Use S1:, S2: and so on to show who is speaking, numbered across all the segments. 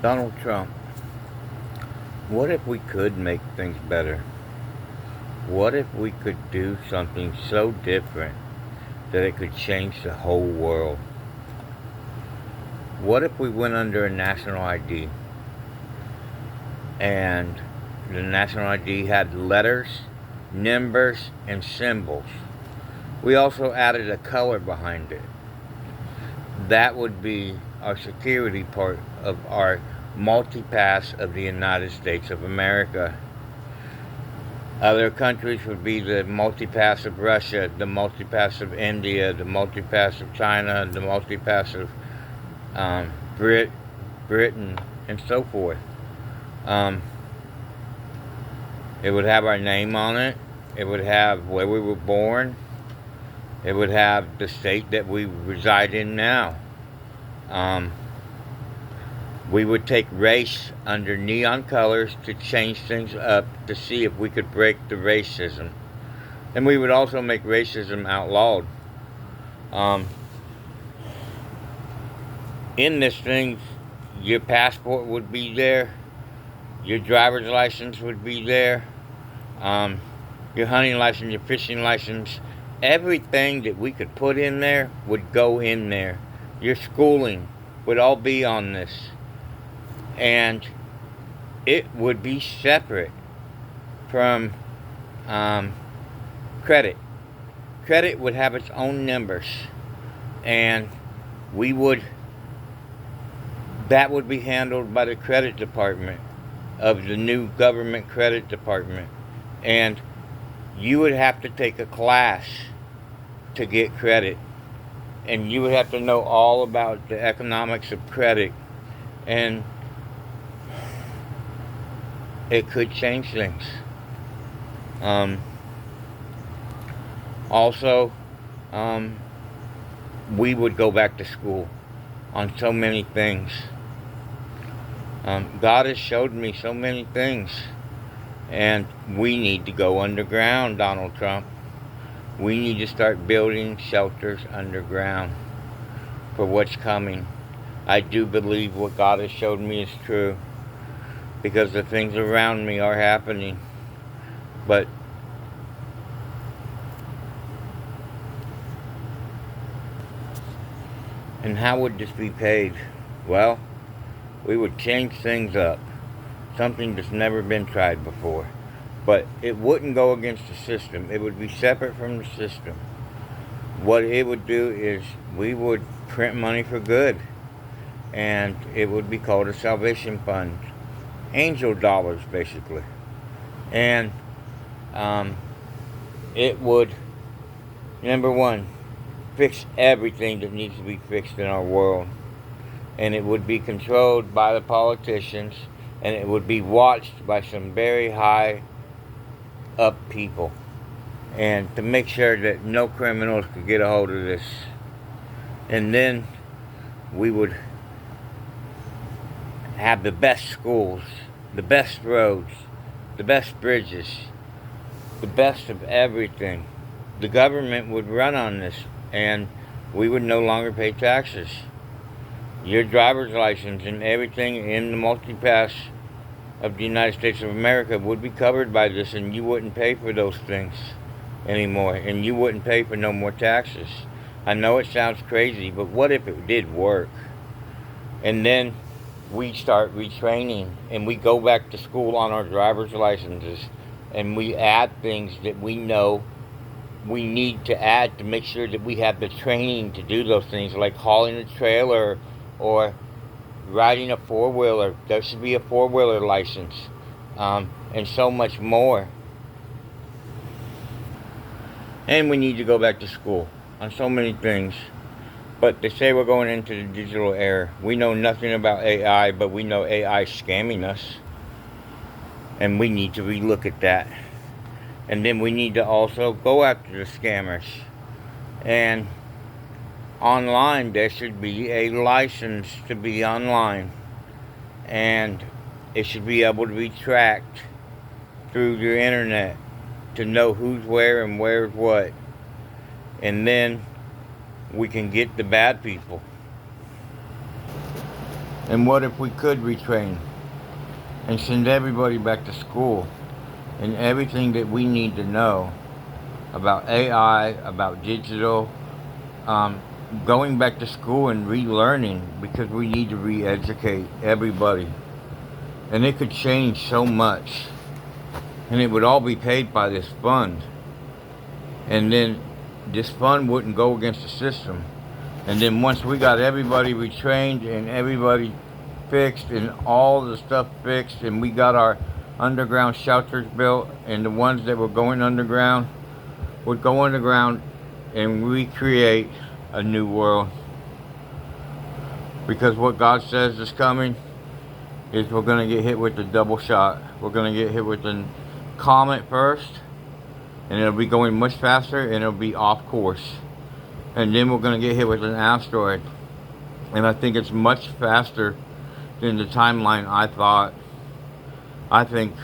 S1: Donald Trump, what if we could make things better? What if we could do something so different that it could change the whole world? What if we went under a national ID and the national ID had letters, numbers, and symbols? We also added a color behind it. That would be our security part of our Multipass of the United States of America. Other countries would be the Multipass of Russia, the Multipass of India, the Multipass of China, the Multipass of Britain, and so forth. It would have our name on it. It would have where we were born. It would have the state that we reside in now. We would take race under neon colors to change things up to see if we could break the racism. And we would also make racism outlawed. In this thing, your passport would be there. Your driver's license would be there. Your hunting license, your fishing license. Everything that we could put in there would go in there. Your schooling would all be on this. And it would be separate from credit. Credit would have its own numbers. And that would be handled by the credit department of the new government credit department. And you would have to take a class to get credit. And you would have to know all about the economics of credit. And it could change things. Also, we would go back to school on so many things. God has showed me so many things. And we need to go underground, Donald Trump. We need to start building shelters underground for what's coming. I do believe what God has showed me is true, because the things around me are happening. But and how would this be paid? Well, we would change things up. Something that's never been tried before. But it wouldn't go against the system. It would be separate from the system. What it would do is we would print money for good. And it would be called a salvation fund. Angel dollars, basically. And it would, number one, fix everything that needs to be fixed in our world. And it would be controlled by the politicians. And it would be watched by some very high up people. And to make sure that no criminals could get a hold of this. And then we would have the best schools, the best roads, the best bridges, the best of everything. The government would run on this, and we would no longer pay taxes. Your driver's license and everything in the Multipass of the United States of America would be covered by this, and you wouldn't pay for those things anymore, and you wouldn't pay for no more taxes. I know it sounds crazy, but what if it did work? And then we start retraining, and we go back to school on our driver's licenses, and we add things that we know we need to add to make sure that we have the training to do those things, like hauling a trailer or riding a four-wheeler. There should be a four-wheeler license, and so much more. And we need to go back to school on so many things. But they say we're going into the digital era. We know nothing about AI, but we know AI is scamming us. And we need to relook at that. And then we need to also go after the scammers. And online, there should be a license to be online. And it should be able to be tracked through your internet to know who's where and where's what. And then we can get the bad people. And what if we could retrain and send everybody back to school and everything that we need to know about AI, about digital, um, going back to school and relearning, because we need to re-educate everybody. And it could change so much. And it would all be paid by this fund. And then this fund wouldn't go against the system. And then once we got everybody retrained and everybody fixed and all the stuff fixed and we got our underground shelters built, and the ones that were going underground would go underground and recreate a new world. Because what God says is coming is we're going to get hit with the double shot. We're going to get hit with the comet first, and it'll be going much faster and it'll be off course. And then we're going to get hit with an asteroid. And I think it's much faster than the timeline I thought. I think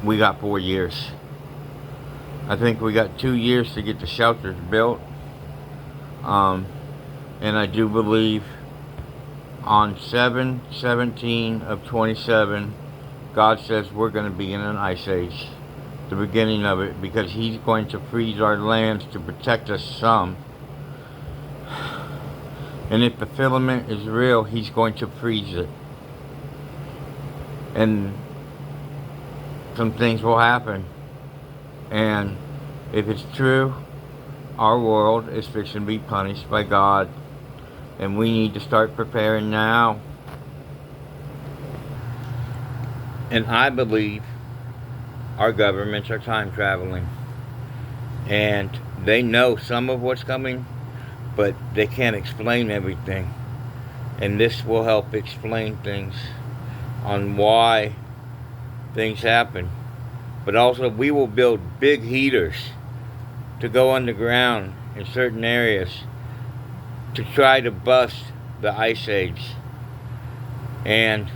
S1: we got 4 years. I think we got 2 years to get the shelters built. And I do believe on 7/17 of 27, God says we're going to be in an ice age. The beginning of it, because He's going to freeze our lands to protect us some. And if the filament is real, He's going to freeze it. And some things will happen. And if it's true, our world is fixing to be punished by God. And we need to start preparing now. And I believe our governments are time traveling. And they know some of what's coming, but they can't explain everything. And this will help explain things on why things happen. But also, we will build big heaters to go underground in certain areas to try to bust the ice age. And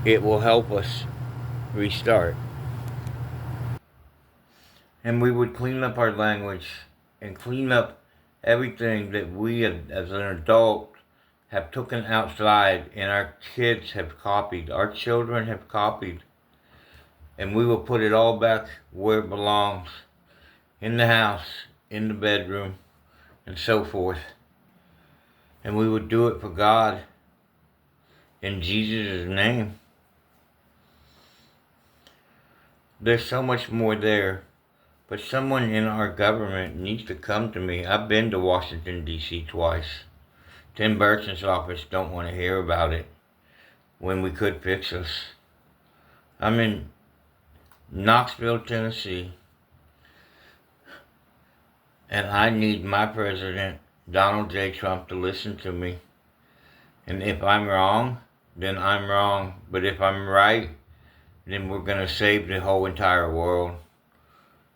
S1: it will help us restart. And we would clean up our language and clean up everything that we as an adult have taken outside and our kids have copied, our children have copied. And we will put it all back where it belongs, in the house, in the bedroom, and so forth. And we would do it for God, in Jesus' name. There's so much more there, but someone in our government needs to come to me. I've been to Washington, D.C. twice. Tim Burton's office don't want to hear about it when we could fix us. I'm in Knoxville, Tennessee, and I need my president, Donald J. Trump, to listen to me. And if I'm wrong, then I'm wrong. But if I'm right, then we're going to save the whole entire world.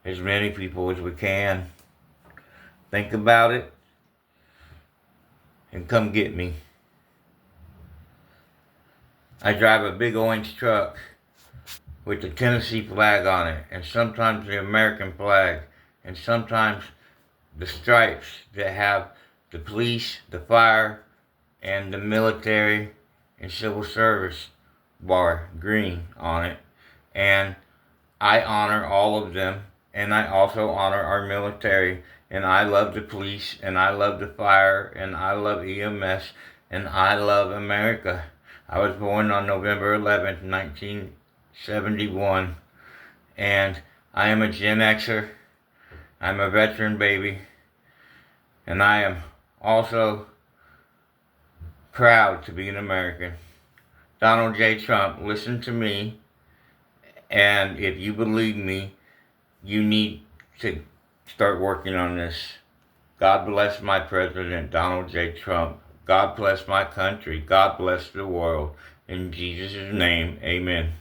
S1: As many people as we can. Think about it and come get me. I drive a big orange truck with the Tennessee flag on it, and sometimes the American flag, and sometimes the stripes that have the police, the fire, and the military and civil service bar green on it. And I honor all of them, and I also honor our military, and I love the police, and I love the fire, and I love EMS, and I love America. I was born on November 11th, 1971, and I am a Gen Xer. I'm a veteran baby, and I am also proud to be an American. Donald J. Trump, listen to me, and if you believe me, you need to start working on this. God bless my president, Donald J. Trump. God bless my country. God bless the world. In Jesus' name, amen.